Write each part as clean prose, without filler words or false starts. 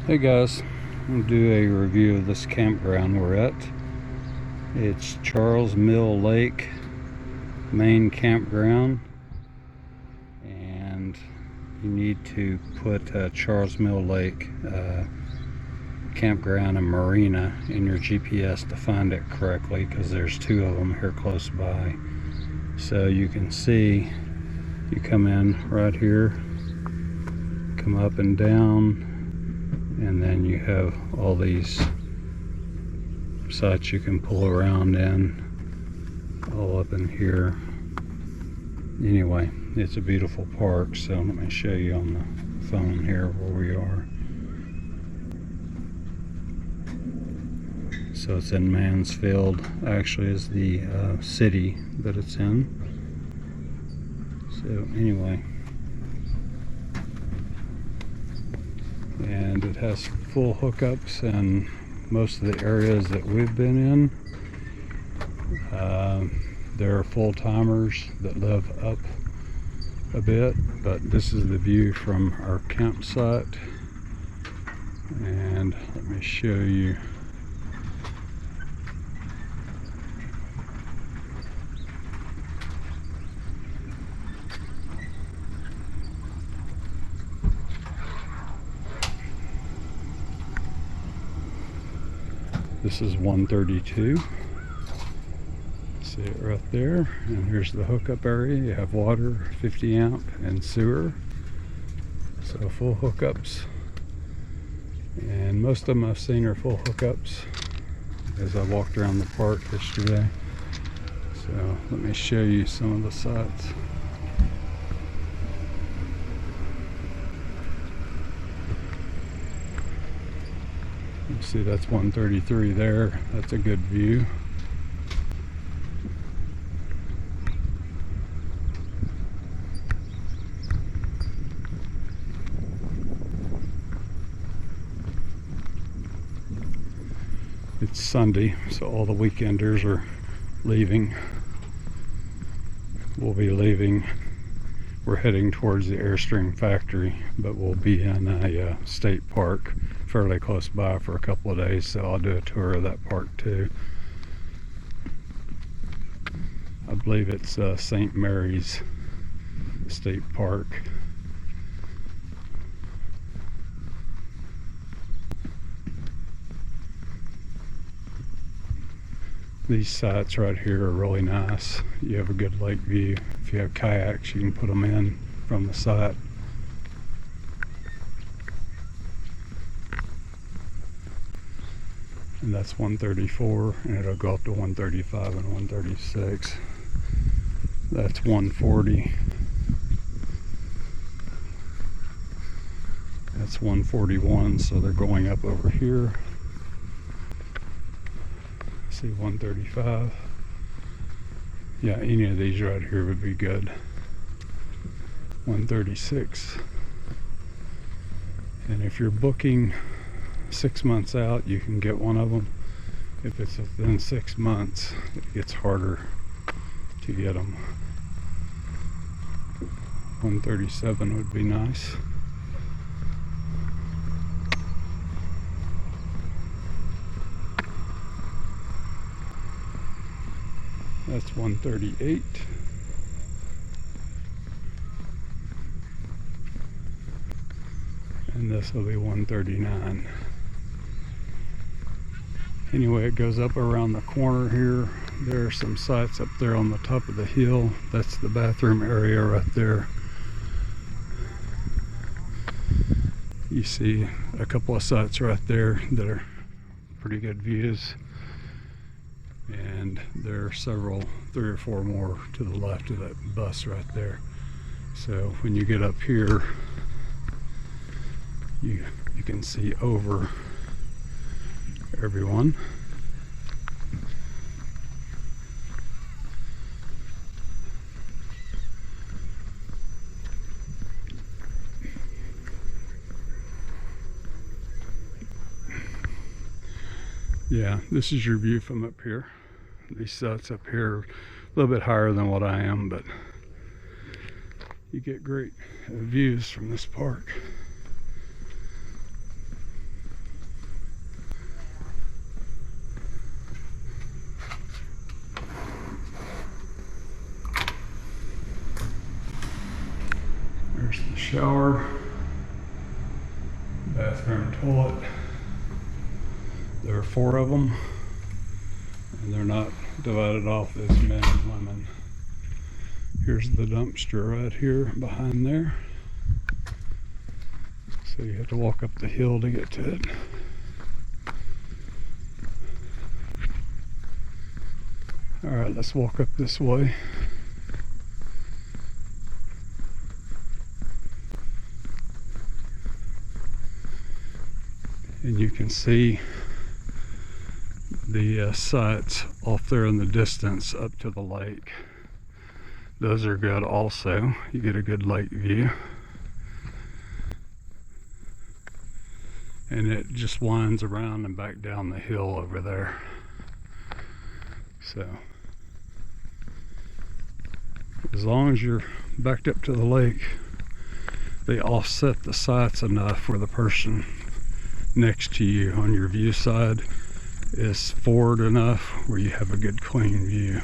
Hey guys, I'm going to do a review of this campground we're at. It's Charles Mill Lake main campground, and you need to put Charles Mill Lake campground and marina in your GPS to find it correctly, because there's two of them here close by. So you can see, you come in right here, come up and down, and then you have all these sites you can pull around in, all up in here. Anyway, it's a beautiful park, so let me show you on the phone here where we are. So it's in Mansfield, actually is the city that it's in. So anyway, and it has full hookups in most of the areas that we've been in. There are full-timers that live up a bit, but this is the view from our campsite. And let me show you. This is 132. See it right there. And here's the hookup area. You have water, 50 amp, and sewer. So full hookups. And most of them I've seen are full hookups as I walked around the park yesterday. So let me show you some of the sites. You see that's 133 there. That's a good view. It's Sunday, so all the weekenders are leaving. We'll be leaving. We're heading towards the Airstream factory, but we'll be in a state park fairly close by for a couple of days, so I'll do a tour of that park too. I believe it's St. Mary's State Park. These sites right here are really nice. You have a good lake view. If you have kayaks, you can put them in from the site. And that's 134, and it'll go up to 135 and 136. That's 140. That's 141, so they're going up over here. See 135. Yeah, any of these right here would be good. 136. And if you're booking 6 months out, you can get one of them. If it's within 6 months, it gets harder to get them. 137 would be nice. That's 138. And this will be 139. Anyway, it goes up around the corner here. There are some sites up there on the top of the hill. That's the bathroom area right there. You see a couple of sites right there that are pretty good views. And there are several, 3 or 4 more to the left of that bus right there. So when you get up here, you can see over everyone. Yeah, this is your view from up here. These sites up here are a little bit higher than what I am, but you get great views from this park. shower, bathroom, toilet. There are 4 of them, and they're not divided off as men and women. Here's the dumpster right here behind there. So you have to walk up the hill to get to it. Alright, let's walk up this way. And you can see the sites off there in the distance up to the lake. Those are good also. You get a good lake view. And it just winds around and back down the hill over there. So, as long as you're backed up to the lake, they offset the sights enough where the person next to you on your view side is forward enough where you have a good clean view.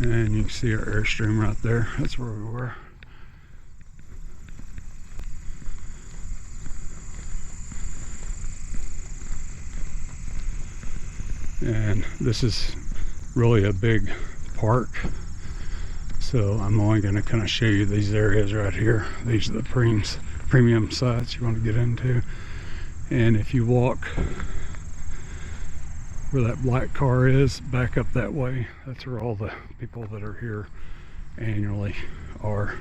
And you can see our Airstream right there. That's where we were. And this is really a big park. So I'm only going to kind of show you these areas right here. These are the premium sites you want to get into. And if you walk where that black car is, back up that way, that's where all the people that are here annually are.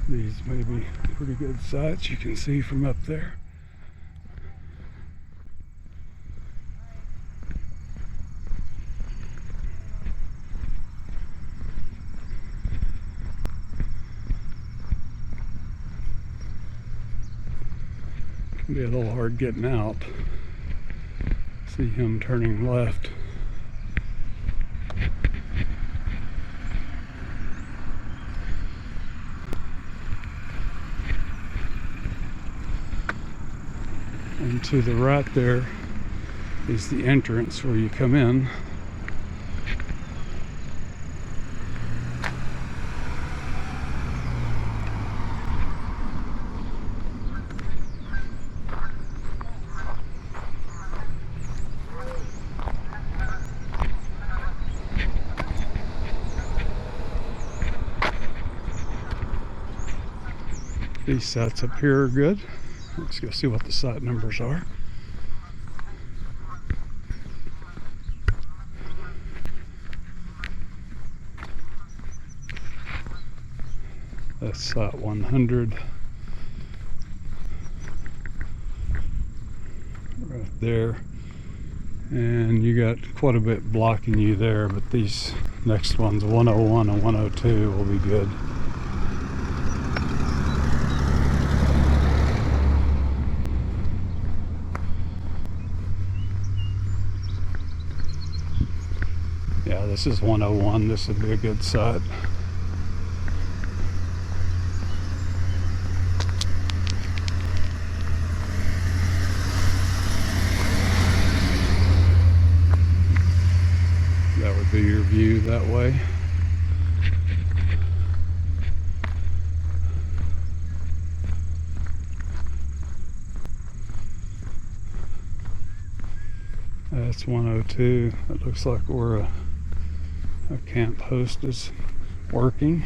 These may be pretty good sights you can see from up there. Can be a little hard getting out. See him turning left. And to the right there is the entrance where you come in. These sites up here are good. Let's go see what the site numbers are. That's site 100. Right there. And you got quite a bit blocking you there, but these next ones, 101 and 102, will be good. Yeah, this is 101. This would be a good site. That would be your view that way. That's 102. It looks like we're a camp host is working.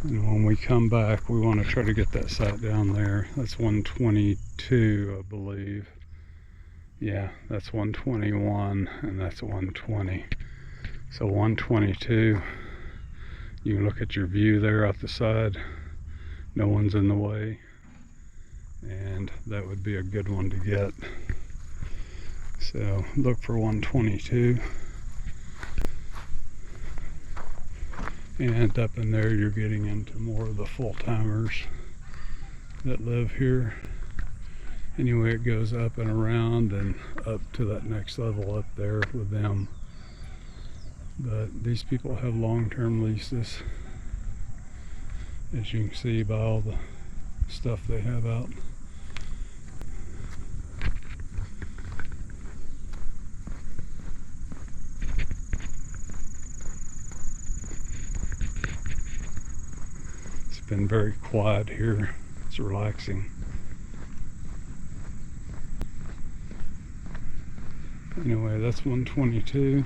And when we come back, we want to try to get that site down there. That's 122, I believe. Yeah, that's 121, and that's 120. So 122, you can look at your view there off the side. No one's in the way. And that would be a good one to get. So look for 122. And up in there you're getting into more of the full-timers that live here. Anyway, it goes up and around and up to that next level up there with them. But these people have long-term leases, as you can see by all the stuff they have out. It's been very quiet here. It's relaxing. Anyway, that's 122.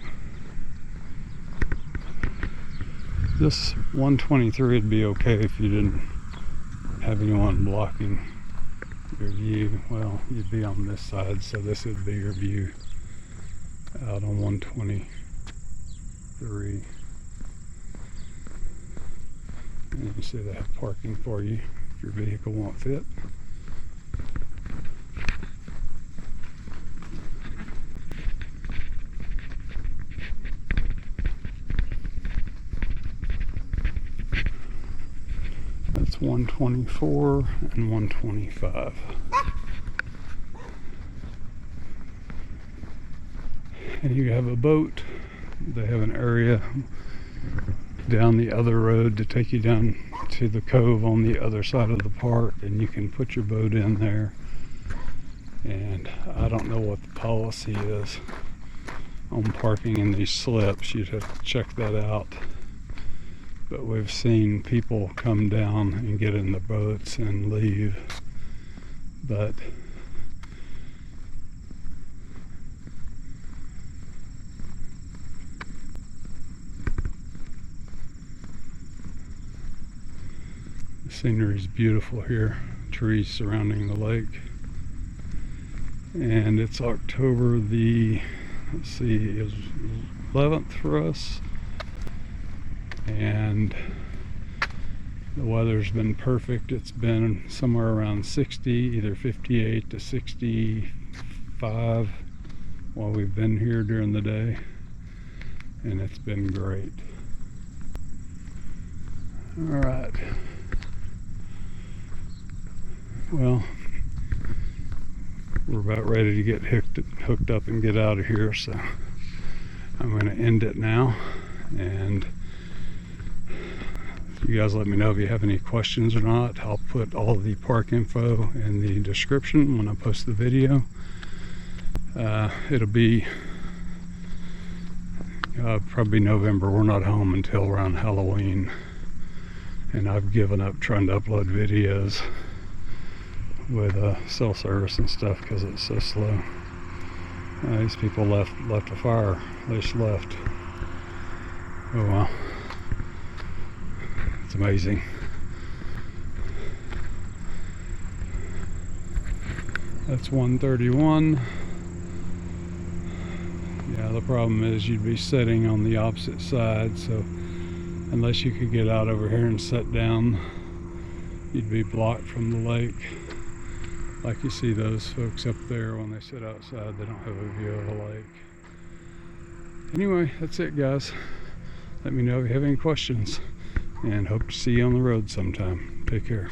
This 123 would be okay if you didn't have anyone blocking your view. Well, you'd be on this side, so this would be your view out on 123. And you see they have parking for you if your vehicle won't fit. That's 124 and 125. And you have a boat. They have an area down the other road to take you down to the cove on the other side of the park, and you can put your boat in there. And I don't know what the policy is on parking in these slips. You'd have to check that out. But we've seen people come down and get in the boats and leave. But the scenery is beautiful here. Trees surrounding the lake. And it's October the, let's see, it was 11th for us. And the weather's been perfect. It's been somewhere around 60, either 58 to 65 while we've been here during the day, and it's been great. All right. Well, we're about ready to get hooked up and get out of here, so I'm going to end it now. And you guys let me know if you have any questions or not. I'll put all the park info in the description when I post the video. It'll be probably November. We're not home until around Halloween, and I've given up trying to upload videos with cell service and stuff because it's so slow. These people left a fire. They just left. Oh well. It's amazing. That's 131. Yeah, the problem is you'd be sitting on the opposite side, so unless you could get out over here and sit down, you'd be blocked from the lake. Like you see those folks up there, when they sit outside, they don't have a view of the lake. Anyway, that's it, guys. Let me know if you have any questions, and hope to see you on the road sometime. Take care.